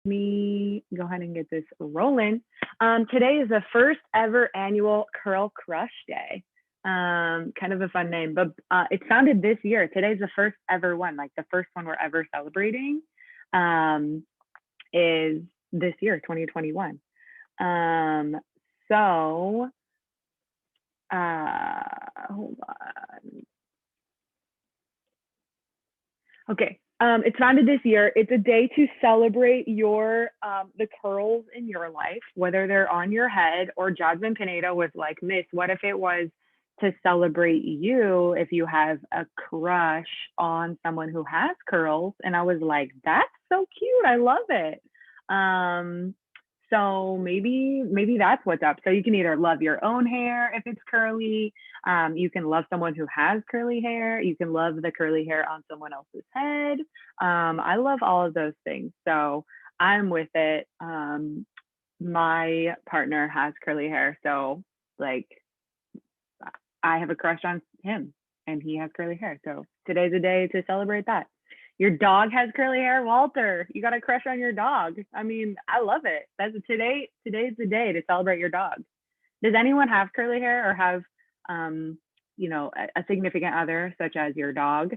me go ahead and get this rolling. Today is the first ever annual Curl Crush Day. Kind of a fun name, but it's founded this year. Today's the first ever one, like the first one we're ever celebrating is this year, 2021. So hold on. Okay. It's founded this year. It's a day to celebrate your the curls in your life, whether they're on your head or Jasmine Pinedo was like, Miss, what if it was to celebrate you if you have a crush on someone who has curls? And I was like, that's so cute. I love it. So maybe that's what's up. So you can either love your own hair if it's curly. You can love someone who has curly hair. You can love the curly hair on someone else's head. I love all of those things. So I'm with it. My partner has curly hair. So like I have a crush on him and he has curly hair. So today's a day to celebrate that. Your dog has curly hair, Walter. You got a crush on your dog. I mean, I love it. Today's the day to celebrate your dog. Does anyone have curly hair or have a significant other such as your dog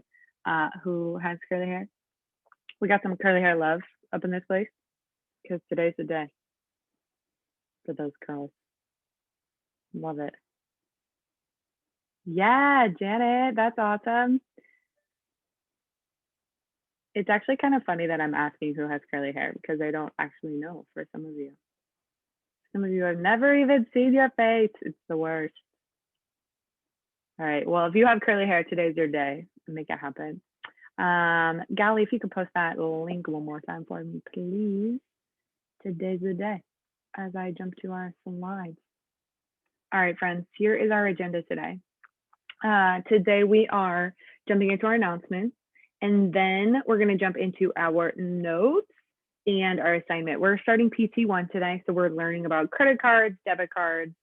who has curly hair? We got some curly hair love up in this place because today's the day for those curls. Love it. Yeah, Janet, that's awesome. It's actually kind of funny that I'm asking who has curly hair because I don't actually know for some of you. Some of you have never even seen your face. It's the worst. All right. Well, if you have curly hair, today's your day. Make it happen. Gally, if you could post that link one more time for me, please. Today's the day as I jump to our slides. All right, friends, here is our agenda today. Today we are jumping into our announcements, and then we're going to jump into our notes and our assignment. We're starting PT1 today, so we're learning about credit cards, debit cards,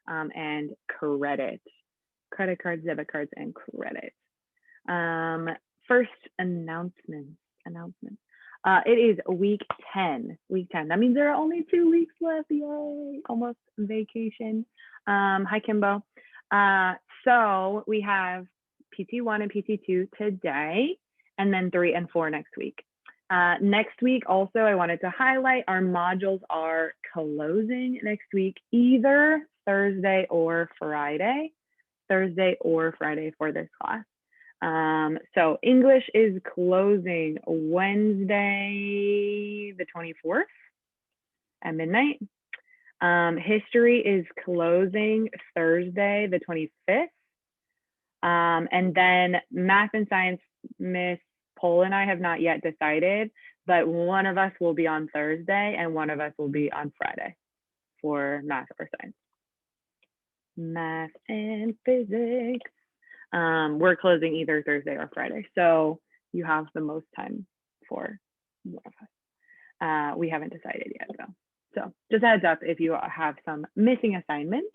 and credit. Credit cards, debit cards, and credit. First, announcements. It is week 10. That means there are only 2 weeks left. Yay! Almost vacation. Hi, Kimbo. So we have PT1 and PT2 today, and then 3 and 4 next week. Next week, also, I wanted to highlight our modules are closing next week, either Thursday or Friday. Thursday or Friday for this class. So English is closing Wednesday, the 24th at midnight. History is closing Thursday, the 25th. And then math and science, Miss Pole and I have not yet decided, but one of us will be on Thursday and one of us will be on Friday for math or science. Math and physics. We're closing either Thursday or Friday, so you have the most time for one of us. We haven't decided yet, though. So just a heads up if you have some missing assignments.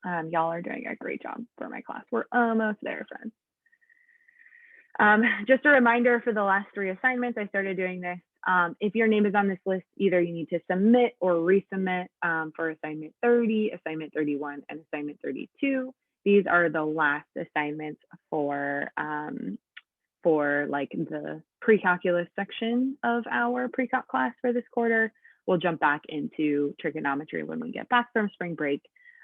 Y'all are doing a great job for my class. We're almost there, friends. Just a reminder for the last 3 assignments, I started doing this. If your name is on this list, either you need to submit or resubmit for assignment 30, assignment 31, and assignment 32. These are the last assignments for like the pre-calculus section of our pre-calc class for this quarter. We'll jump back into trigonometry when we get back from spring break.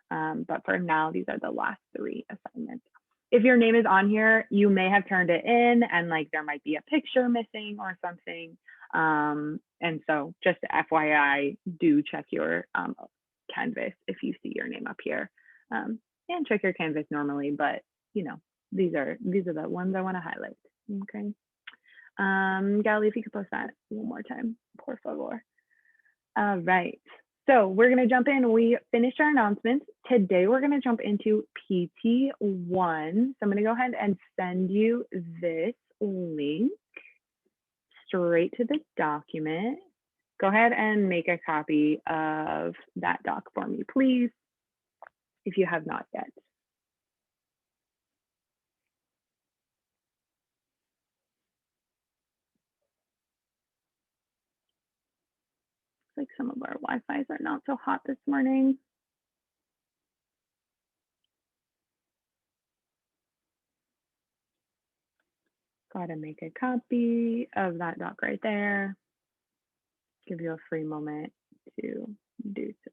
But for now, these are the last 3 assignments. If your name is on here, you may have turned it in and like there might be a picture missing or something. And so just FYI, do check your Canvas if you see your name up here. And check your Canvas normally, but you know, these are the ones I want to highlight. Okay. Gally, if you could post that one more time, por favor. All right. So we're going to jump in. We finished our announcements. Today, we're going to jump into PT1. So I'm going to go ahead and send you this link straight to the document. Go ahead and make a copy of that doc for me, please, if you have not yet. like some of our Wi-Fi's are not so hot this morning. Go ahead and make a copy of that doc right there. Give you a free moment to do so.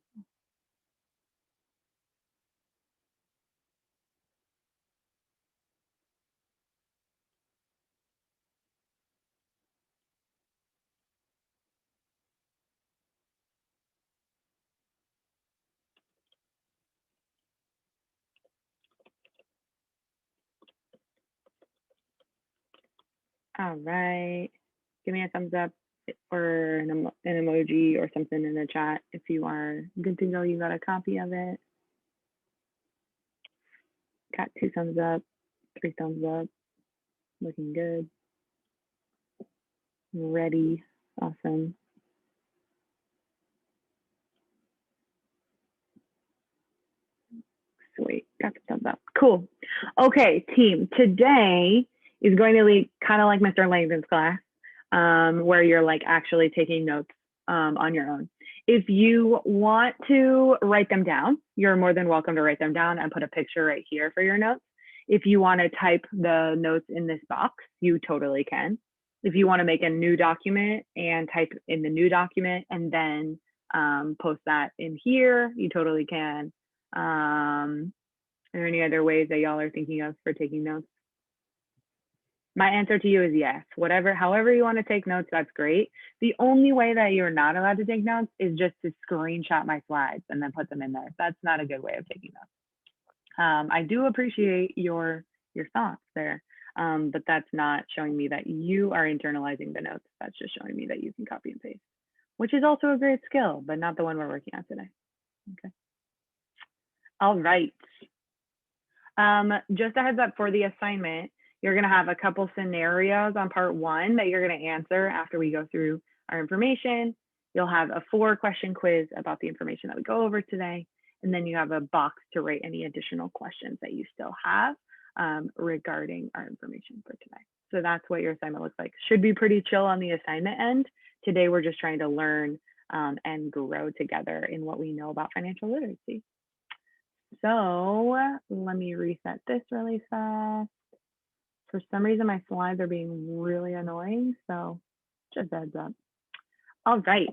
All right. Give me a thumbs up or an emoji or something in the chat if you are good to go. You got a copy of it. Got 2 thumbs up, 3 thumbs up. Looking good. Ready. Awesome. Sweet. Got the thumbs up. Cool. Okay, team. Today is going to be kind of like Mr. Langdon's class, where you're like actually taking notes on your own. If you want to write them down, you're more than welcome to write them down and put a picture right here for your notes. If you want to type the notes in this box, you totally can. If you want to make a new document and type in the new document and then post that in here, you totally can. Are there any other ways that y'all are thinking of for taking notes? My answer to you is yes. However you want to take notes, that's great. The only way that you're not allowed to take notes is just to screenshot my slides and then put them in there. That's not a good way of taking notes. I do appreciate your thoughts there, but that's not showing me that you are internalizing the notes. That's just showing me that you can copy and paste, which is also a great skill, but not the one we're working on today. Okay. All right. Just a heads up for the assignment, you're going to have a couple scenarios on part 1 that you're going to answer after we go through our information. You'll have a 4-question quiz about the information that we go over today. And then you have a box to write any additional questions that you still have regarding our information for today. So that's what your assignment looks like. Should be pretty chill on the assignment end. Today, we're just trying to learn and grow together in what we know about financial literacy. So let me reset this really fast. For some reason, my slides are being really annoying, so just heads up. All right.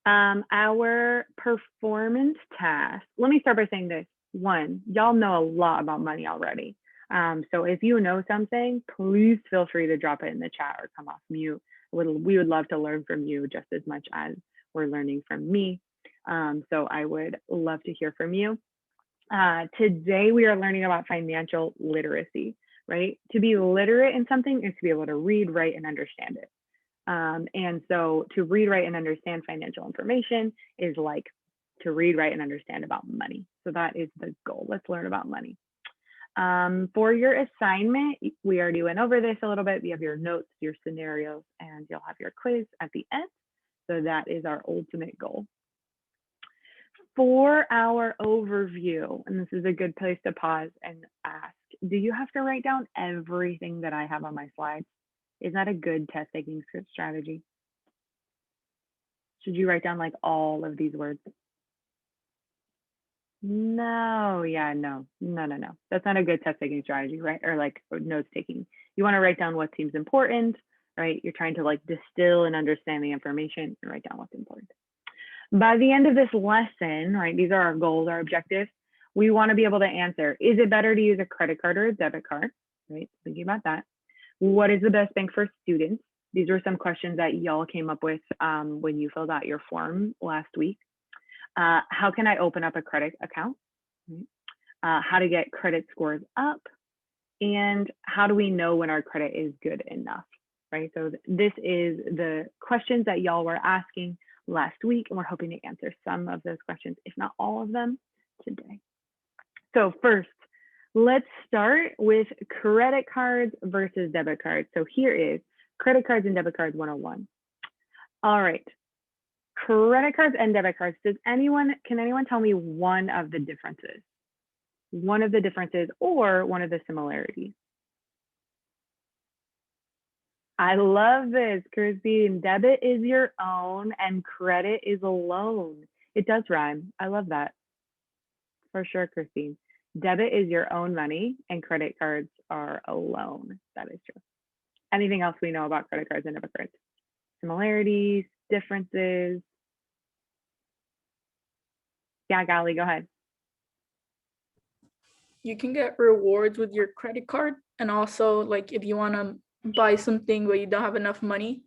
Our performance task. Let me start by saying this. 1, y'all know a lot about money already. So if you know something, please feel free to drop it in the chat or come off mute. We would love to learn from you just as much as we're learning from me. So I would love to hear from you. Today, we are learning about financial literacy, right? To be literate in something is to be able to read, write, and understand it. And so to read, write, and understand financial information is like to read, write, and understand about money. So that is the goal. Let's learn about money. For your assignment, we already went over this a little bit. You have your notes, your scenarios, and you'll have your quiz at the end. So that is our ultimate goal. For our overview, and this is a good place to pause and ask, do you have to write down everything that I have on my slides? Is that a good test taking strategy? Should you write down like all of these words? No, yeah, no. That's not a good test taking strategy, right? Or like notes taking. You want to write down what seems important, right? You're trying to like distill and understand the information and write down what's important. By the end of this lesson, right, these are our goals, our objectives. We want to be able to answer, is it better to use a credit card or a debit card, right? Thinking about that. What is the best bank for students? These are some questions that y'all came up with when you filled out your form last week. How can I open up a credit account? How to get credit scores up? And how do we know when our credit is good enough, right? So this is the questions that y'all were asking last week, and we're hoping to answer some of those questions, if not all of them, today. So first, let's start with credit cards versus debit cards. So here is credit cards and debit cards 101. All right, credit cards and debit cards. Can anyone tell me one of the differences? One of the differences or one of the similarities? I love this, Christine. Debit is your own and credit is a loan. It does rhyme. I love that for sure, Christine. Debit is your own money and credit cards are a loan. That is true. Anything else we know about credit cards and debit cards? Similarities, differences? Yeah, Gali, go ahead. You can get rewards with your credit card, and also like if you want to buy something but you don't have enough money,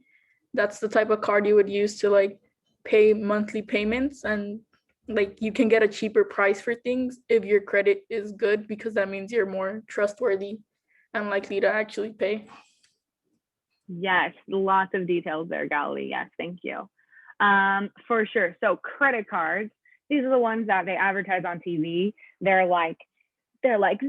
that's the type of card you would use to like pay monthly payments, and like you can get a cheaper price for things if your credit is good, because that means you're more trustworthy and likely to actually pay. Yes, lots of details there, Gali. Yes, thank you. For sure. So credit cards, these are the ones that they advertise on TV. They're like 0%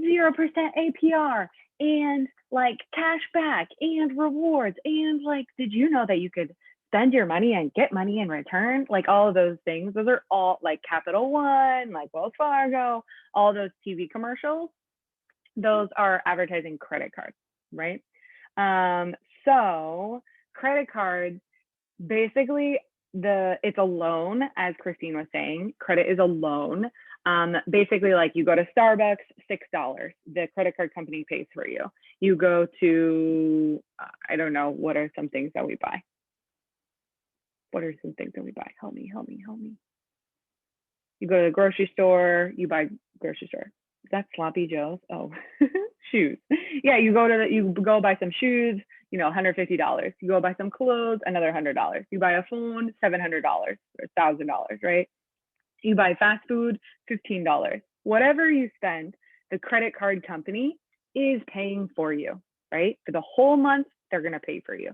APR and like cash back and rewards. And like, did you know that you could spend your money and get money in return? Like all of those things. Those are all like Capital One, like Wells Fargo, all those TV commercials. Those are advertising credit cards, right? So credit cards, basically it's a loan, as Christine was saying. Credit is a loan. Basically, like you go to Starbucks, $6. The credit card company pays for you. You go to, I don't know, what are some things that we buy? What are some things that we buy? Help me. You go to the grocery store, you buy grocery store. Is that Sloppy Joe's? Oh, shoes. Yeah, you go buy some shoes, $150. You go buy some clothes, another $100. You buy a phone, $700 or $1,000, right? You buy fast food, $15. Whatever you spend, the credit card company is paying for you, right? For the whole month, they're going to pay for you.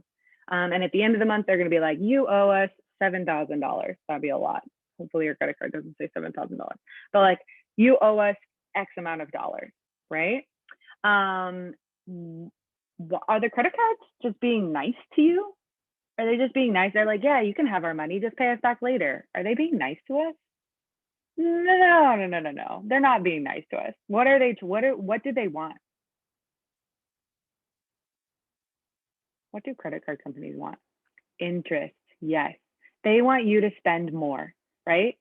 And at the end of the month, they're going to be like, you owe us $7,000. That'd be a lot. Hopefully your credit card doesn't say $7,000, but like you owe us X amount of dollars, right? Are the credit cards just being nice to you? Are they just being nice? They're like, yeah, you can have our money, just pay us back later. Are they being nice to us? No. They're not being nice to us. What are they? What do they want? What do credit card companies want? Interest. Yes, they want you to spend more, right?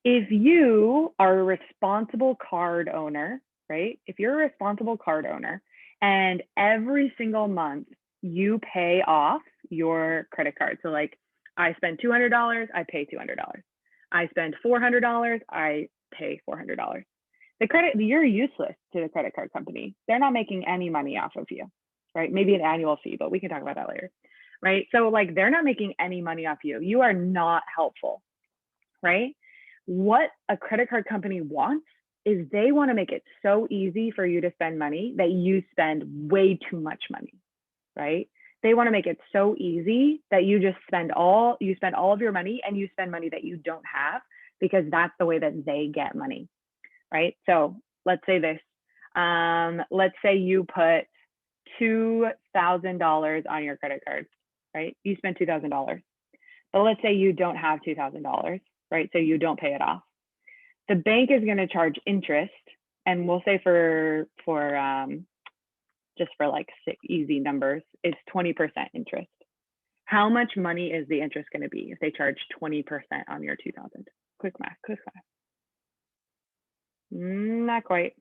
If you are a responsible card owner, right? If you're a responsible card owner and every single month you pay off your credit card. So like I spend $200, I pay $200. I spend $400, I pay $400. You're useless to the credit card company. They're not making any money off of you, right? Maybe an annual fee, but we can talk about that later, right? So like they're not making any money off you. You are not helpful, right? What a credit card company wants is they want to make it so easy for you to spend money that you spend way too much money, right? They want to make it so easy that you just spend all of your money and you spend money that you don't have, because that's the way that they get money, right? So let's say this. Let's say you put $2,000 on your credit card, right? You spend $2,000, but let's say you don't have $2,000, right? So you don't pay it off. The bank is going to charge interest, and we'll say for just for like easy numbers, it's 20% interest. How much money is the interest going to be if they charge 20% on your 2,000? Quick math. Not quite.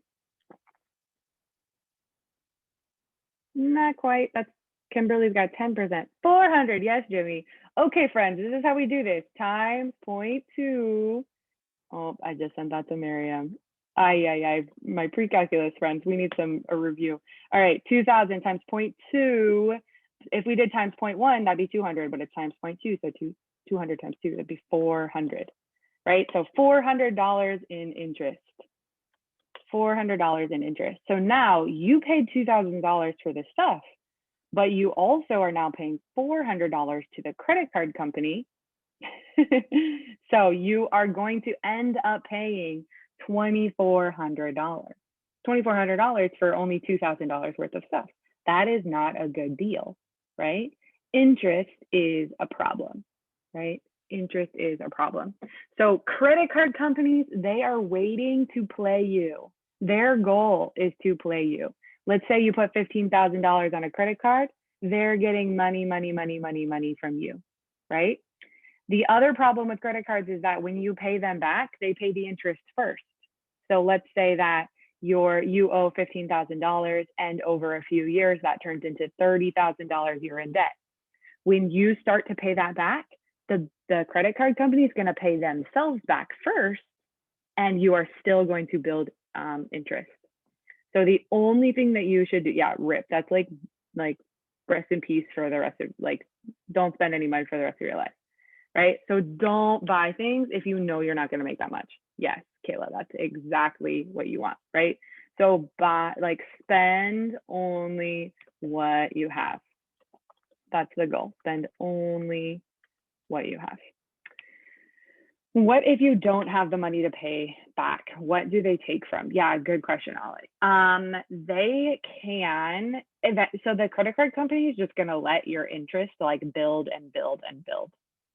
That's Kimberly's got 10%. 400. Yes, Jimmy. Okay, friends, this is how we do this. Times 0.2. Oh, I just sent that to Miriam. My pre-calculus friends, we need a review. All right, 2,000 times 0.2. If we did times 0.1, that'd be 200, but it's times 0.2, so 200 times 2, that'd be 400, right? So $400 in interest. $400 in interest. So now you paid $2,000 for this stuff, but you also are now paying $400 to the credit card company. So you are going to end up paying $2,400. $2,400 for only $2,000 worth of stuff. That is not a good deal, right? Interest is a problem, right? Interest is a problem. So credit card companies, they are waiting to play you. Their goal is to play you. Let's say you put $15,000 on a credit card. they're getting money from you, right? The other problem with credit cards is that when you pay them back, they pay the interest first. So let's say that you owe $15,000 and over a few years that turns into $30,000 you're in debt. When you start to pay that back, the credit card company is going to pay themselves back first, and you are still going to build interest. So the only thing that you should do, yeah, rip. That's like rest in peace for the rest of, like, don't spend any money for the rest of your life, right? So don't buy things if you know you're not going to make that much. Yes, Kayla, that's exactly what you want, right? So spend only what you have. That's the goal. Spend only what you have. What if you don't have the money to pay back? What do they take from? Yeah, good question, Ollie. They can, so the credit card company is just going to let your interest like build and build and build,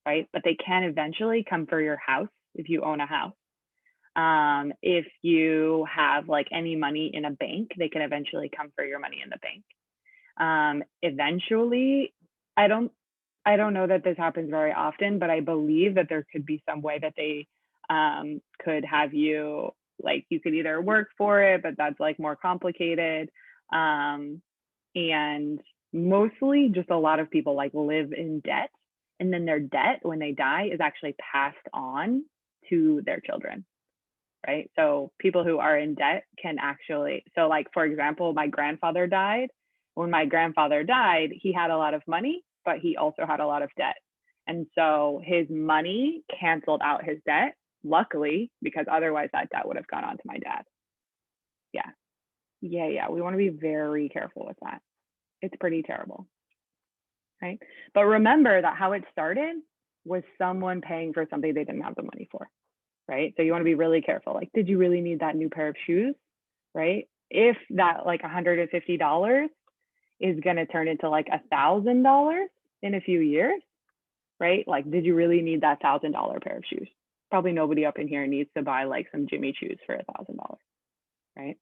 right? But they can eventually come for your house if you own a house. If you have like any money in a bank, they can eventually come for your money in the bank. Eventually, I don't know that this happens very often, but I believe that there could be some way that they could have you, like, you could either work for it, but that's like more complicated. And mostly just a lot of people like live in debt, and then their debt when they die is actually passed on to their children, right? So people who are in debt can actually, so like, for example, my grandfather died. When my grandfather died, he had a lot of money, but he also had a lot of debt. And so his money canceled out his debt, luckily, because otherwise that debt would have gone on to my dad. Yeah. We want to be very careful with that. It's pretty terrible, right? But remember that how it started was someone paying for something they didn't have the money for, right? So you want to be really careful. Like, did you really need that new pair of shoes, right? If that like $150 is going to turn into like $1,000 in a few years, right? Like, did you really need that $1,000 pair of shoes? Probably nobody up in here needs to buy like some Jimmy Choos for $1,000, right?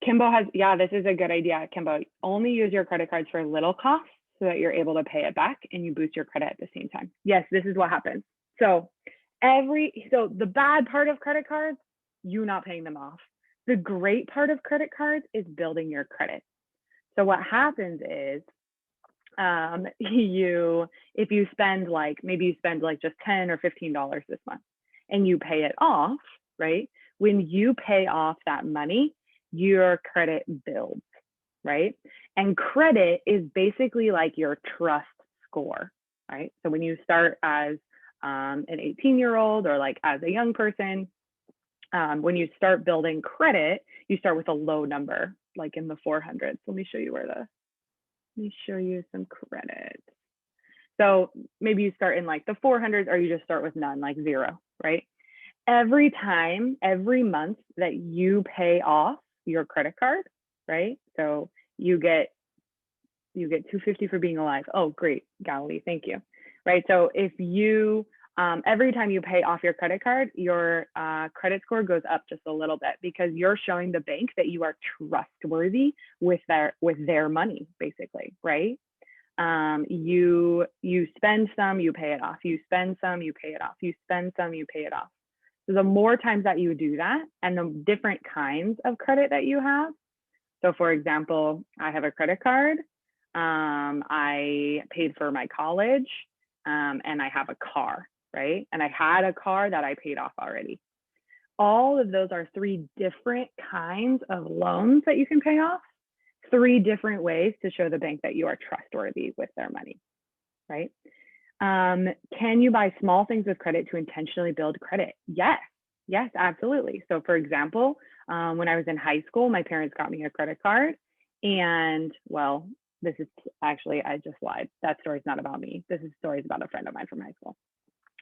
Kimbo has, yeah, this is a good idea, Kimbo. Only use your credit cards for little costs so that you're able to pay it back and you boost your credit at the same time. Yes, this is what happens. So the bad part of credit cards, you not paying them off. The great part of credit cards is building your credit. So what happens is, if you spend like, maybe you spend like just $10 or $15 this month and you pay it off, right? When you pay off that money, your credit builds, right? And credit is basically like your trust score, right? So when you start as an 18-year-old or like as a young person, when you start building credit, you start with a low number, like in the 400s. Let me show you some credit. So maybe you start in like the 400s, or you just start with none, like zero, right? Every month that you pay off your credit card, right? So you get $250 for being alive. Oh, great, Galilee, thank you. Right. So if you every time you pay off your credit card, your credit score goes up just a little bit, because you're showing the bank that you are trustworthy with their money, basically, right? You spend some, you pay it off. You spend some, you pay it off. You spend some, you pay it off. So the more times that you do that, and the different kinds of credit that you have. So for example, I have a credit card. I paid for my college, and I have a car, right? And I had a car that I paid off already. All of those are 3 different kinds of loans that you can pay off, 3 different ways to show the bank that you are trustworthy with their money, right? Can you buy small things with credit to intentionally build credit? Yes, absolutely. So for example, when I was in high school, my parents got me a credit card, and well, this is actually, I just lied. That story's not about me. This is stories about a friend of mine from high school.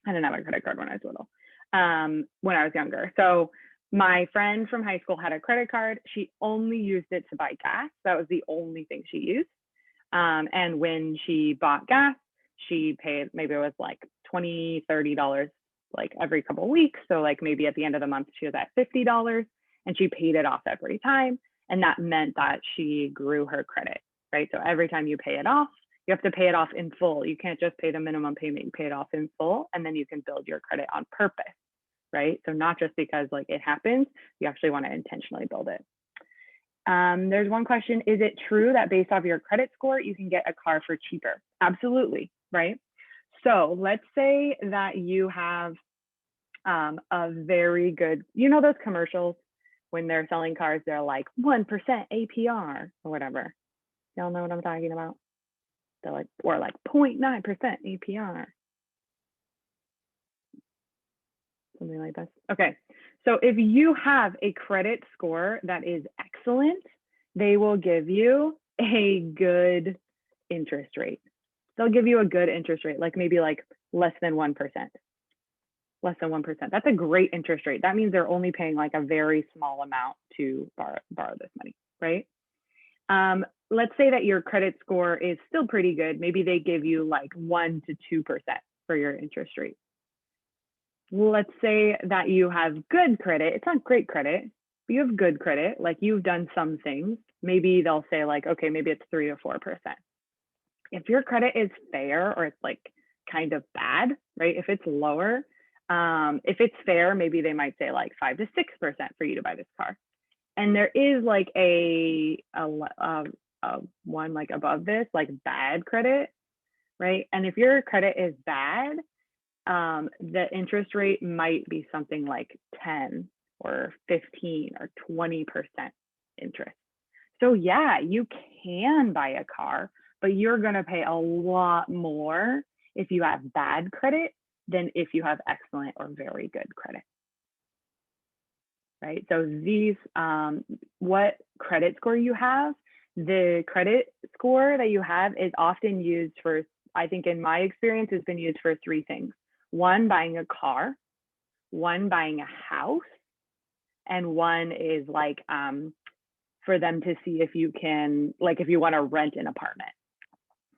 I didn't have a credit card when I was little, when I was younger. So my friend from high school had a credit card. She only used it to buy gas. That was the only thing she used. And when she bought gas, she paid, maybe it was like $20, $30 like every couple of weeks. So like maybe at the end of the month, she was at $50, and she paid it off every time. And that meant that she grew her credit, right? So every time you pay it off, you have to pay it off in full. You can't just pay the minimum payment, you pay it off in full, and then you can build your credit on purpose, right? So not just because like it happens, you actually want to intentionally build it. There's one question, is it true that based off your credit score, you can get a car for cheaper? Absolutely, right? So let's say that you have a very good, you know, those commercials when they're selling cars, they're like 1% APR or whatever. Y'all know what I'm talking about? They're like, or like 0.9% APR. Something like this. Okay. So if you have a credit score that is excellent, they will give you a good interest rate. They'll give you a good interest rate, like maybe like less than 1%. Less than 1%. That's a great interest rate. That means they're only paying like a very small amount to borrow this money, right? Let's say that your credit score is still pretty good. Maybe they give you like 1 to 2% for your interest rate. Let's say that you have good credit. It's not great credit, but you have good credit. Like you've done some things. Maybe they'll say like, okay, maybe it's 3 to 4%. If your credit is fair or it's like kind of bad, right? If it's lower, if it's fair, maybe they might say like 5 to 6% for you to buy this car. And there is like a one like above this, like bad credit, right? And if your credit is bad, the interest rate might be something like 10 or 15 or 20% interest. So yeah, you can buy a car, but you're going to pay a lot more if you have bad credit than if you have excellent or very good credit. Right? So these, what credit score you have, the credit score that you have is often used for, I think in my experience, has been used for 3 things. 1, buying a car, 1, buying a house, and 1 is like for them to see if you can, like if you want to rent an apartment.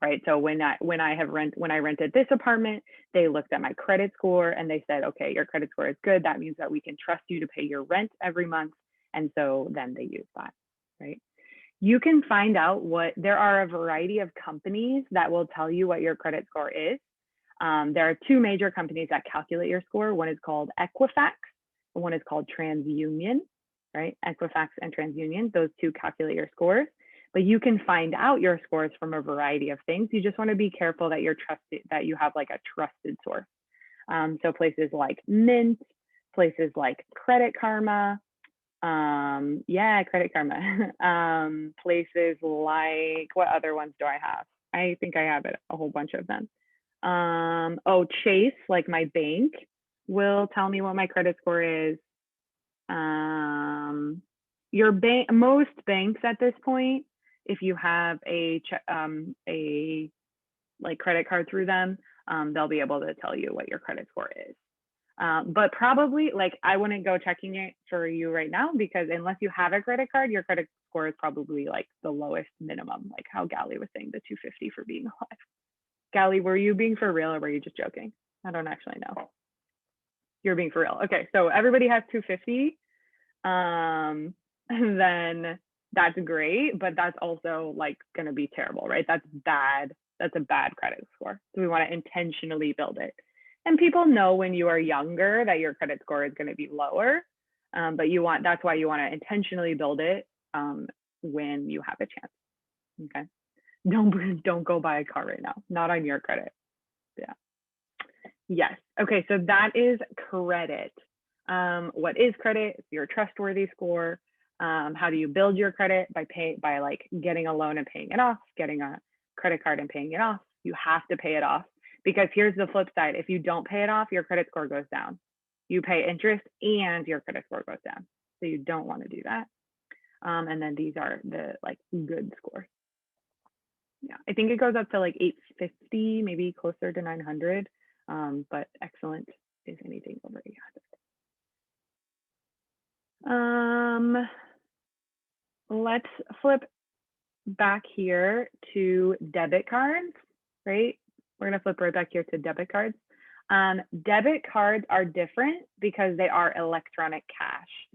Right. So when I rented this apartment, they looked at my credit score and they said, okay, your credit score is good. That means that we can trust you to pay your rent every month. And so then they use that. Right. You can find out there are a variety of companies that will tell you what your credit score is. There are 2 major companies that calculate your score. One is called Equifax, and one is called TransUnion. Right. Equifax and TransUnion, those 2 calculate your scores. But you can find out your scores from a variety of things. You just want to be careful that you're trusted, that you have like a trusted source. So places like Mint, places like Credit Karma, Credit Karma. Places like, what other ones do I have? I think I have a whole bunch of them. Chase, like my bank, will tell me what my credit score is. Your bank, most banks at this point, if you have a like credit card through them, they'll be able to tell you what your credit score is. But probably like I wouldn't go checking it for you right now, because unless you have a credit card, your credit score is probably like the lowest minimum, like how Gally was saying the 250 for being alive. Gally, were you being for real or were you just joking? I don't actually know. You're being for real. Okay, so everybody has 250. Then that's great, but that's also like going to be terrible, right? That's bad. That's a bad credit score. So we want to intentionally build it. And people know when you are younger that your credit score is going to be lower, but that's why you want to intentionally build it when you have a chance. Okay. Don't go buy a car right now. Not on your credit. Yeah. Yes. Okay. So that is credit. What is credit? It's your trustworthy score. How do you build your credit? By like getting a loan and paying it off, getting a credit card and paying it off. You have to pay it off, because here's the flip side. If you don't pay it off, your credit score goes down. You pay interest and your credit score goes down. So you don't want to do that. And then these are the like good scores. Yeah, I think it goes up to like 850, maybe closer to 900. But excellent is anything over 800. Let's flip back here to debit cards, right? We're gonna flip right back here to debit cards. Debit cards are different because they are electronic cash.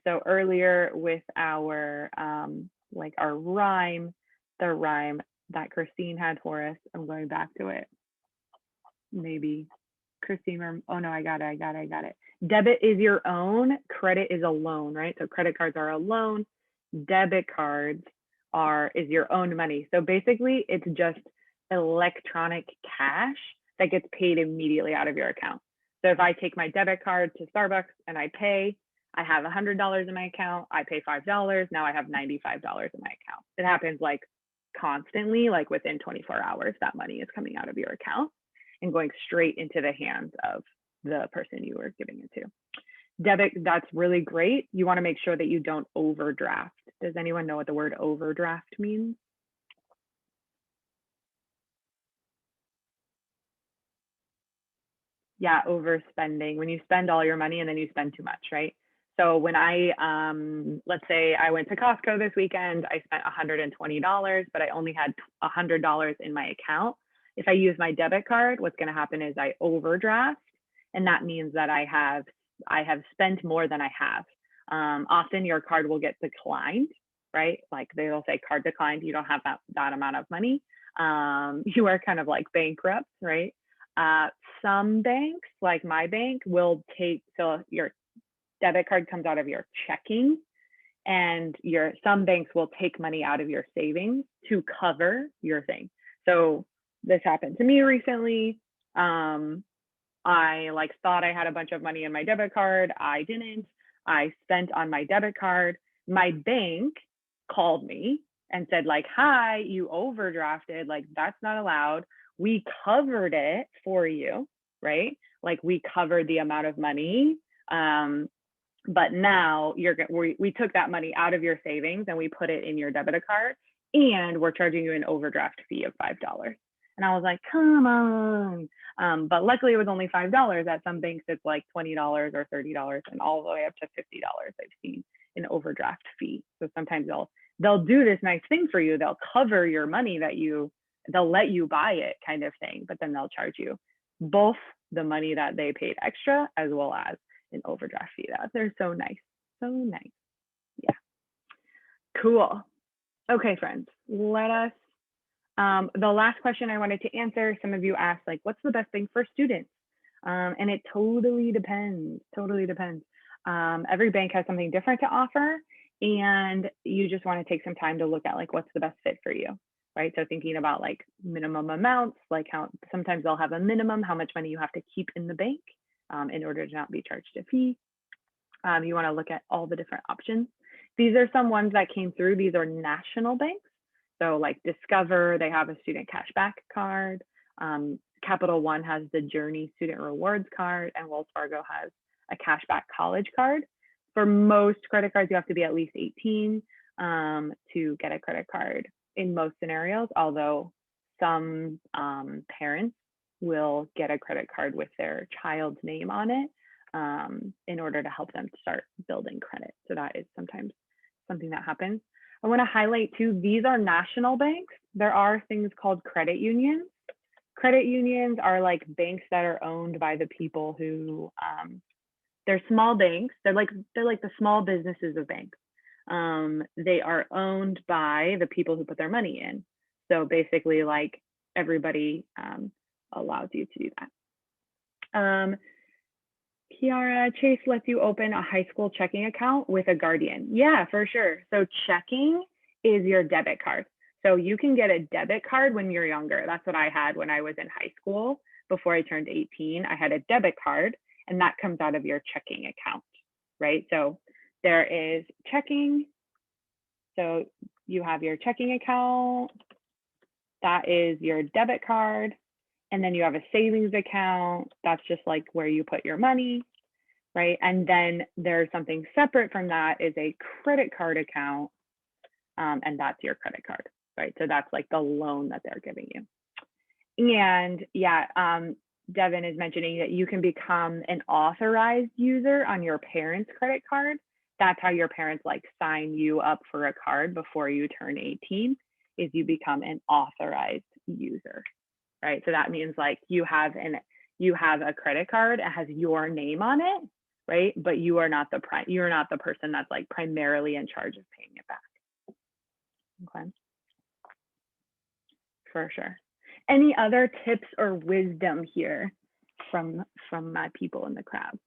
So earlier with our like our rhyme, the rhyme that Christine had for us. I'm going back to it. Maybe Christine, oh no, I got it. Debit is your own, credit is a loan, right? So credit cards are a loan, debit cards is your own money. So basically it's just electronic cash that gets paid immediatally out of your account. So if I take my debit card to Starbucks and I pay, I have $100 in my account, I pay $5, now I have $95 in my account. It happens like constantly, like within 24 hours, that money is coming out of your account and going straight into the hands of the person you were giving it to. Debit, that's really great. You want to make sure that you don't overdraft. Does anyone know what the word overdraft means? Yeah, overspending. When you spend all your money and then you spend too much, right? So when let's say I went to Costco this weekend, I spent $120, but I only had $100 in my account. If I use my debit card, what's going to happen is I overdraft, and that means that I have spent more than I have. Often your card will get declined, right? Like they'll say card declined, you don't have that amount of money. You are kind of like bankrupt, right? Some banks, like my bank, will take, so your debit card comes out of your checking, and some banks will take money out of your savings to cover your thing. So this happened to me recently. I like thought I had a bunch of money in my debit card. I didn't. I spent on my debit card. My bank called me and said like, hi, you overdrafted, like that's not allowed. We covered it for you, right? Like we covered the amount of money. But now we took that money out of your savings and we put it in your debit card, and we're charging you an overdraft fee of $5. And I was like, come on. But luckily it was only $5. At some banks, it's like $20 or $30 and all the way up to $50 I've seen an overdraft fee. So sometimes they'll do this nice thing for you. They'll cover your money they'll let you buy it kind of thing, but then they'll charge you both the money that they paid extra as well as an overdraft fee. They're so nice. So nice. Yeah. Cool. Okay, friends, let us, the last question I wanted to answer, some of you asked like, what's the best thing for students? And it totally depends, every bank has something different to offer, and you just want to take some time to look at like, what's the best fit for you, right? So thinking about like minimum amounts, like how sometimes they'll have a minimum, how much money you have to keep in the bank in order to not be charged a fee. You want to look at all the different options. These are some ones that came through. These are national banks. So like Discover, they have a student cashback card. Capital One has the Journey Student Rewards card, and Wells Fargo has a cashback college card. For most credit cards, you have to be at least 18 to get a credit card in most scenarios, although some parents will get a credit card with their child's name on it in order to help them start building credit. So that is sometimes something that happens. I want to highlight too, these are national banks. There are things called credit unions. Credit unions are like banks that are owned by the people who, they're small banks. They're like the small businesses of banks. They are owned by the people who put their money in. So basically like everybody allows you to do that. Kiara, Chase lets you open a high school checking account with a guardian. Yeah, for sure. So checking is your debit card. So you can get a debit card when you're younger. That's what I had when I was in high school. Before I turned 18, I had a debit card, and that comes out of your checking account, right? So there is checking. So you have your checking account. That is your debit card. And then you have a savings account. That's just like where you put your money, right? And then there's something separate from that is a credit card account. And that's your credit card, right? So that's like the loan that they're giving you. And yeah, Devin is mentioning that you can become an authorized user on your parents' credit card. That's how your parents like sign you up for a card before you turn 18, is you become an authorized user. Right, so that means like you have a credit card, it has your name on it, right? But you're not the person that's like primarily in charge of paying it back. Okay. For sure. Any other tips or wisdom here from my people in the crowd?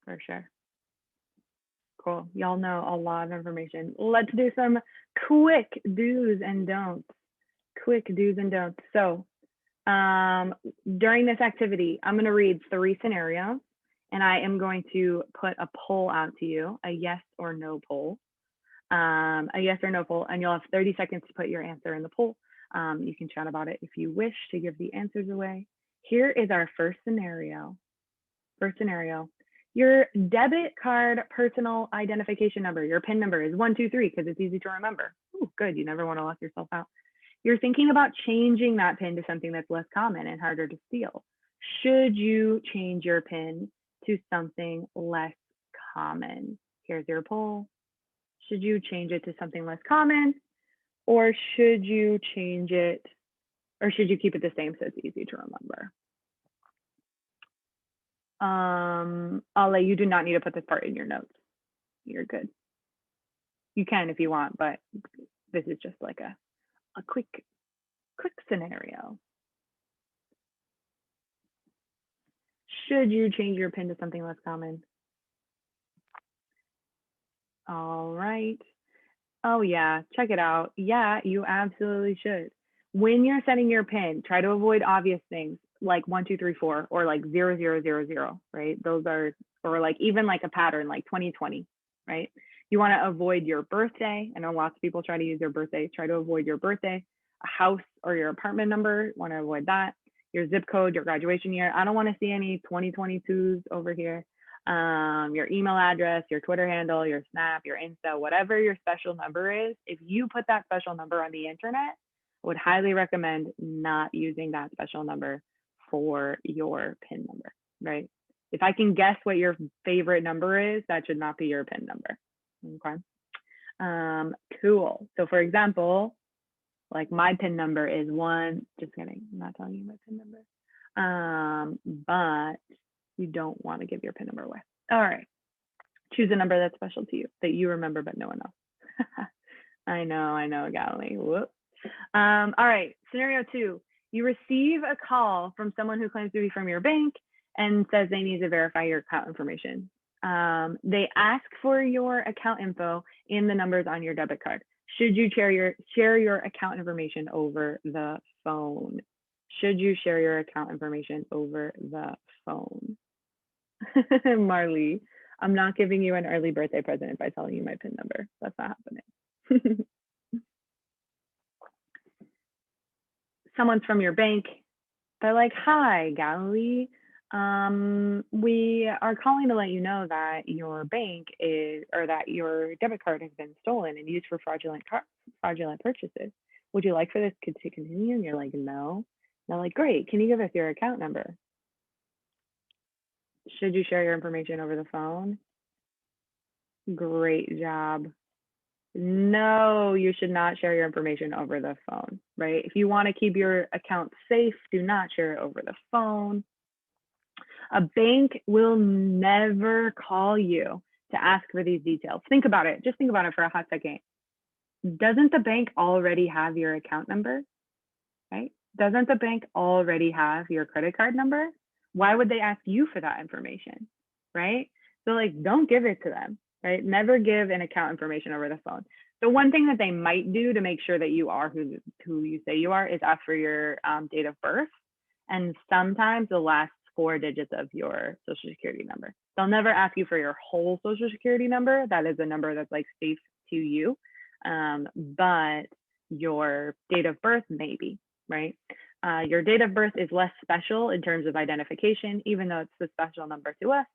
For sure. Cool. Y'all know a lot of information. Let's do some quick do's and don'ts. Quick do's and don'ts. So during this activity, I'm going to read 3 scenarios and I am going to put a poll out to you, a yes or no poll. A yes or no poll, and you'll have 30 seconds to put your answer in the poll. You can chat about it if you wish to give the answers away. Here is our first scenario. First scenario. Your debit card personal identification number, your PIN number is 123 because it's easy to remember. Ooh, good. You never want to lock yourself out. You're thinking about changing that PIN to something that's less common and harder to steal. Should you change your PIN to something less common? Here's your poll. Should you change it to something less common, or should you change it, or should you keep it the same so it's easy to remember? Ale, you do not need to put this part in your notes. You're good. You can if you want, but this is just like a quick scenario. Should you change your PIN to something less common? All right. Oh yeah, check it out. Yeah, you absolutely should. When you're setting your PIN, try to avoid obvious things like 1, 2, 3, 4, or like 0, 0, 0, 0, right? Those are, or like even like a pattern like 2020, right? You want to avoid your birthday. I know lots of people try to use their birthday. Try to avoid your birthday, a house or your apartment number. Want to avoid that. Your zip code, your graduation year. I don't want to see any 2022s over here. Your email address, your Twitter handle, your Snap, your Insta, whatever your special number is. If you put that special number on the internet, I would highly recommend not using that special number for your PIN number, right? If I can guess what your favorite number is, that should not be your PIN number. Okay. Cool. So for example, like my PIN number is 1, just kidding, I'm not telling you my PIN number. But you don't want to give your PIN number away. All right. Choose a number that's special to you, that you remember, but no one else. I know, Galilee. Whoop. All right. Scenario 2. You receive a call from someone who claims to be from your bank and says they need to verify your account information. They ask for your account info and the numbers on your debit card. Should you share your account information over the phone? Should you share your account information over the phone? Marley, I'm not giving you an early birthday present by telling you my PIN number. That's not happening. Someone's from your bank. They're like, hi, Galilee. We are calling to let you know that your bank is, or that your debit card has been stolen and used for fraudulent purchases. Would you like for this to continue? And you're like, no. They're like, great. Can you give us your account number? Should you share your information over the phone? Great job. No, you should not share your information over the phone, right? If you want to keep your account safe, do not share it over the phone. A bank will never call you to ask for these details. Think about it. Just think about it for a hot second. Doesn't the bank already have your account number, right? Doesn't the bank already have your credit card number? Why would they ask you for that information, right? So like, don't give it to them, right? Never give an account information over the phone. The one thing that they might do to make sure that you are who you say you are is ask for your date of birth and sometimes the last 4 digits of your social security number. They'll never ask you for your whole social security number. That is a number that's like safe to you, but your date of birth maybe, right? Your date of birth is less special in terms of identification, even though it's a special number to us.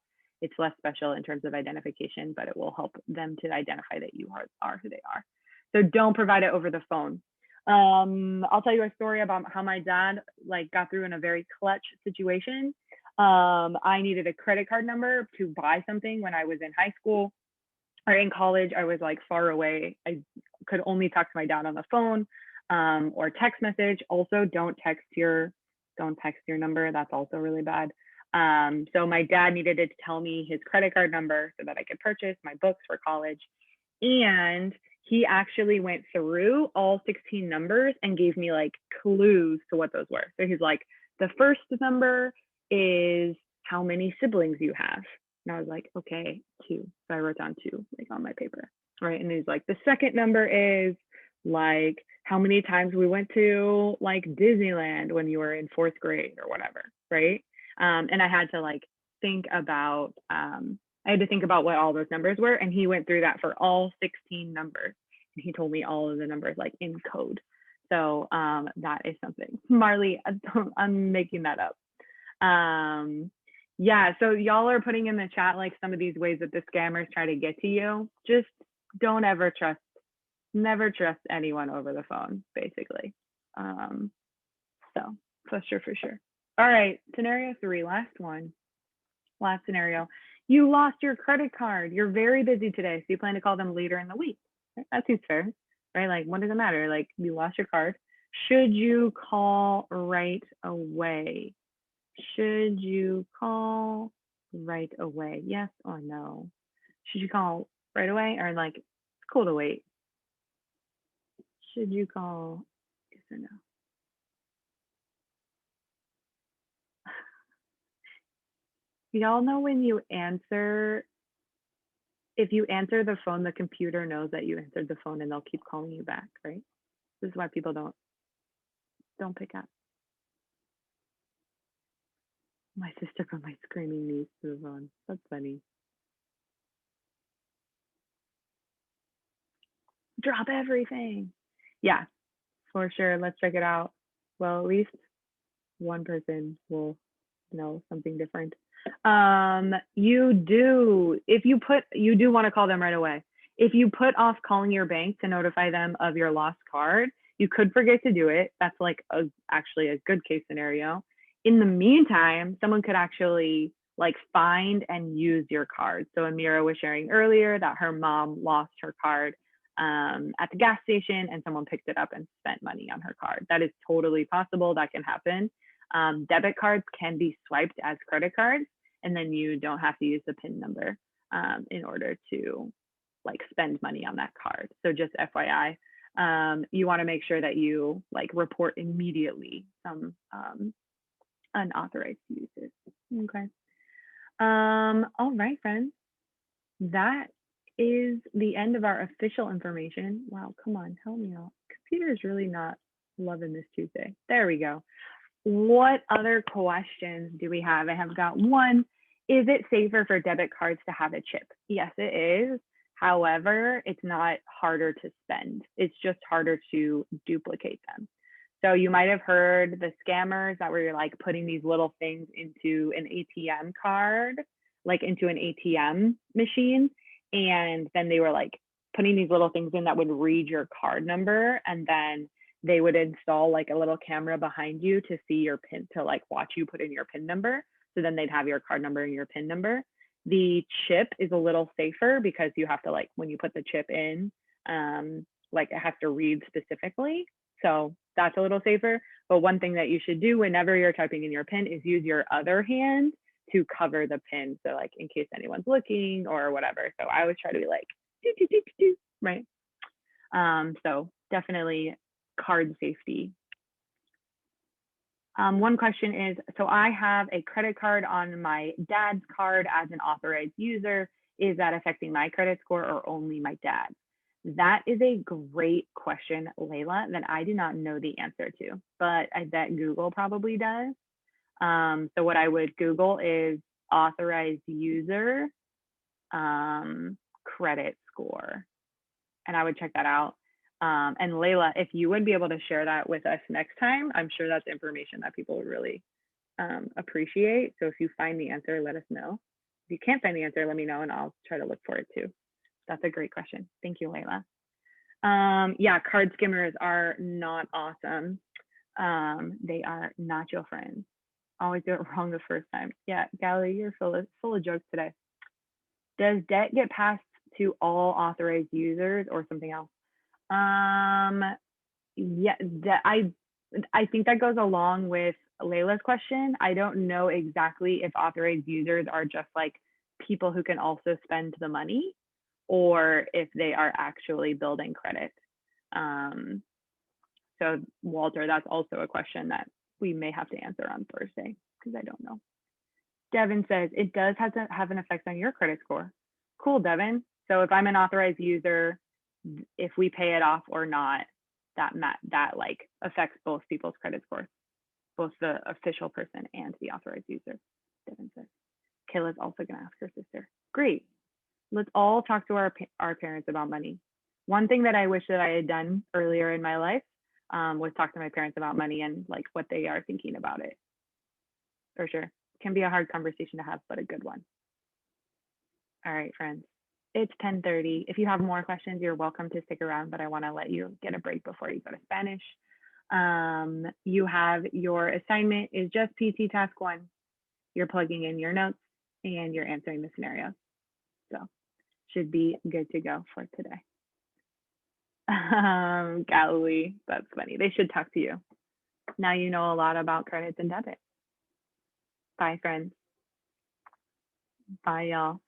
It's less special in terms of identification, but it will help them to identify that you are who they are. So don't provide it over the phone. I'll tell you a story about how my dad like got through in a very clutch situation. I needed a credit card number to buy something when I was in high school or in college. I was like far away. I could only talk to my dad on the phone or text message. Also, don't text your number. That's also really bad. So my dad needed to tell me his credit card number so that I could purchase my books for college. And he actually went through all 16 numbers and gave me like clues to what those were. So he's like, the first number is how many siblings you have. And I was like, okay, 2. So I wrote down 2, like on my paper, right? And he's like, the second number is like how many times we went to like Disneyland when you were in 4th grade or whatever, right? And I had to like think about I had to think about what all those numbers were, and he went through that for all 16 numbers. And he told me all of the numbers like in code. So that is something. Marley, I'm making that up. Yeah, so y'all are putting in the chat like some of these ways that the scammers try to get to you. Just don't ever trust, never trust anyone over the phone, basically. So for sure. All right, scenario 3, last one. Last scenario. You lost your credit card. You're very busy today, so you plan to call them later in the week. That seems fair, right? Like, what does it matter? Like, you lost your card. Should you call right away? Should you call right away? Yes or no? Should you call right away, or like, it's cool to wait? Should you call? Yes or no? Y'all know when you answer, if you answer the phone, the computer knows that you answered the phone and they'll keep calling you back, right? This is why people don't pick up. My sister put my screaming niece to the phone. That's funny. Drop everything. Yeah, for sure. Let's check it out. Well, at least one person will know something different. You do, if you do want to call them right away. If you put off calling your bank to notify them of your lost card, you could forget to do it. That's like actually a good case scenario. In the meantime, someone could actually like find and use your card. So Amira was sharing earlier that her mom lost her card at the gas station and someone picked it up and spent money on her card. That is totally possible. That can happen. Debit cards can be swiped as credit cards, and then you don't have to use the PIN number in order to like spend money on that card. So just FYI, you want to make sure that you like report immediately some unauthorized uses. Okay. All right, friends. That is the end of our official information. Wow, come on, help me out. Computer is really not loving this Tuesday. There we go. What other questions do we have? I have got one. Is it safer for debit cards to have a chip? Yes, it is. However, it's not harder to spend. It's just harder to duplicate them. So you might have heard the scammers that were like putting these little things into an ATM card, like into an ATM machine. And then they were like putting these little things in that would read your card number, and then they would install like a little camera behind you to see your PIN, to like watch you put in your PIN number. So then they'd have your card number and your PIN number. The chip is a little safer because you have to like, when you put the chip in, like it has to read specifically. So that's a little safer. But one thing that you should do whenever you're typing in your PIN is use your other hand to cover the PIN. So like in case anyone's looking or whatever. So I always try to be like, doo, doo, doo, doo, right? So definitely card safety. One question is, so I have a credit card on my dad's card as an authorized user. Is that affecting my credit score or only my dad's? That is a great question, Layla, that I do not know the answer to, but I bet Google probably does. So what I would Google is authorized user credit score, and I would check that out. And Layla, if you would be able to share that with us next time, I'm sure that's information that people would really appreciate. So if you find the answer, let us know. If you can't find the answer, let me know and I'll try to look for it too. That's a great question. Thank you, Layla. Yeah, card skimmers are not awesome. They are not your friends. Always do it wrong the first time. Yeah, Gally, you're full of jokes today. Does debt get passed to all authorized users or something else? Yeah, I think that goes along with Layla's question. I don't know exactly if authorized users are just like people who can also spend the money, or if they are actually building credit. So Walter, that's also a question that we may have to answer on Thursday because I don't know. Devin says it does have an effect on your credit score. Cool, Devin. So if I'm an authorized user, if we pay it off or not, that like affects both people's credit scores, both the official person and the authorized user. Devin says. Kayla's also gonna ask her sister. Great. Let's all talk to our parents about money. One thing that I wish that I had done earlier in my life was talk to my parents about money and like what they are thinking about it. For sure. Can be a hard conversation to have, but a good one. All right, friends. It's 10:30. If you have more questions, you're welcome to stick around, but I want to let you get a break before you go to Spanish. You have your assignment is just PT task 1. You're plugging in your notes and you're answering the scenarios. So should be good to go for today. Galilee, that's funny. They should talk to you. Now you know a lot about credits and debit. Bye, friends. Bye, y'all.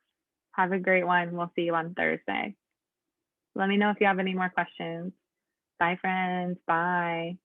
Have a great one. We'll see you on Thursday. Let me know if you have any more questions. Bye, friends. Bye.